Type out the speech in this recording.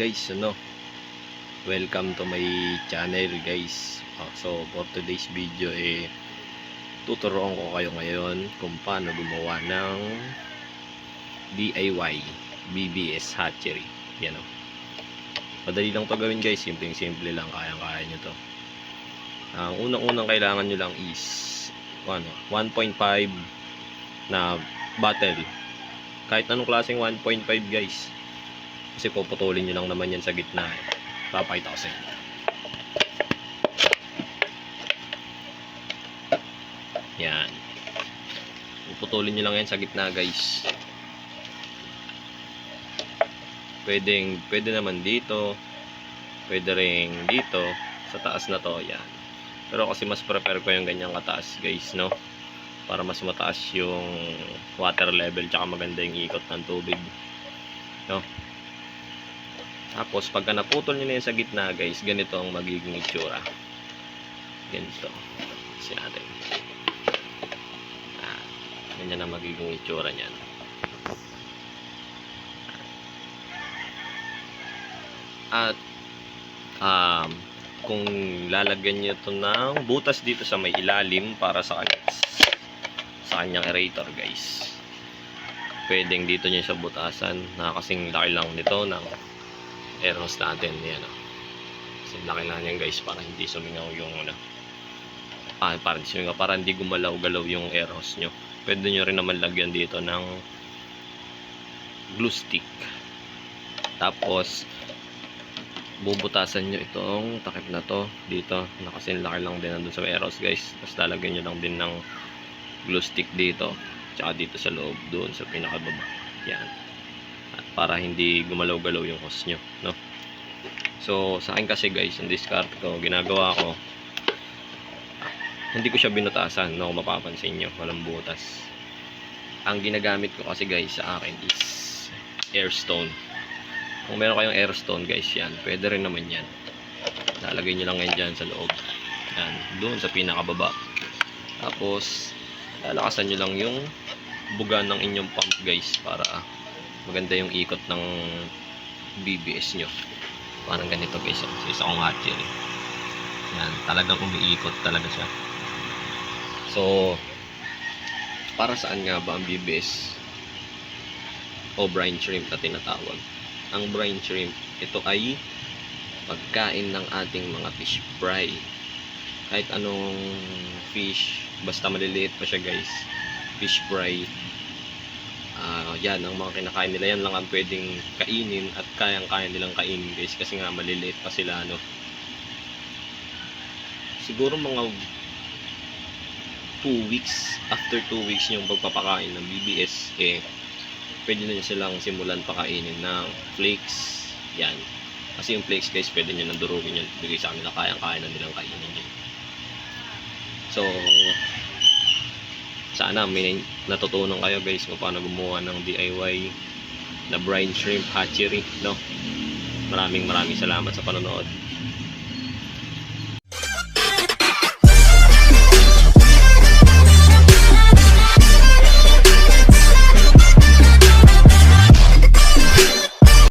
guys, welcome to my channel guys. So for today's video tuturuan ko kayo ngayon kung paano gumawa ng DIY BBS hatchery. Yan madali lang to gawin guys, simple lang, kayang-kaya nyo to. Ang unang-unang kailangan nyo lang is 1.5 na bottle. Kahit anong klaseng 1.5 guys, kasi puputulin nyo lang naman yan sa gitna. Papakita ko sa inyo. Yan, puputulin nyo lang yan sa gitna guys. Pwede naman dito, pwede rin dito sa taas na to. Yan, pero kasi mas prefer ko yung ganyang kataas guys, para mas mataas yung water level, tsaka maganda yung ikot ng tubig, Tapos pagka naputol nyo na yan sa gitna guys, ganito ang magiging itsura. Ganito kasi natin, ganyan ang magiging itsura nyan. At kung lalagyan nyo ito ng butas dito sa may ilalim para sa kanyang aerator guys, pwedeng dito nyo sa butasan na kasing laki lang nito ng air hose natin. Yan, kasi laki lang yan guys, para hindi sumingaw yung para hindi gumalaw-galaw yung air hose nyo. Pwede nyo rin naman lagyan dito ng glue stick, tapos bubutasan nyo itong takip na to dito, na kasing laki lang din nandun sa air hose guys. Tapos lalagyan nyo lang din ng glue stick dito, tsaka dito sa loob, doon sa pinakababa. Yan, para hindi gumalaw-galaw yung hose nyo, So sa akin kasi guys, yung discard ko, ginagawa ko, hindi ko siya binutasan, kung mapapansin nyo, walang butas. Ang ginagamit ko kasi guys sa akin is airstone. Kung meron kayong airstone guys, yan, pwede rin naman yan. Lalagay nyo lang yan dyan sa loob, yan, doon sa pinakababa. Tapos lalakasan nyo lang yung buga ng inyong pump guys, para maganda yung ikot ng BBS nyo. Parang ganito guys, sa isa kong hatchery. Yan, talagang umiikot talaga siya. So para saan nga ba ang BBS o brine shrimp na tinatawag? Ang brine shrimp, ito ay pagkain ng ating mga fish fry. Kahit anong fish, basta maliliit pa siya guys, fish fry, yan ang mga kinakain nila. Yan lang ang pwedeng kainin at kayang-kaya nilang kainin guys, kasi nga maliliit pa sila, Siguro mga 2 weeks, after 2 weeks yung pagpapakain ng BBS, pwede na silang simulan pakainin ng flakes. Yan, kasi yung flakes guys, pwede nyo nang durugin yun, bigay sa kanila, kayang-kaya na nilang kainin yun. So sana may natutunan kayo guys kung paano gumawa ng DIY na brine shrimp hatchery, Maraming salamat sa panonood.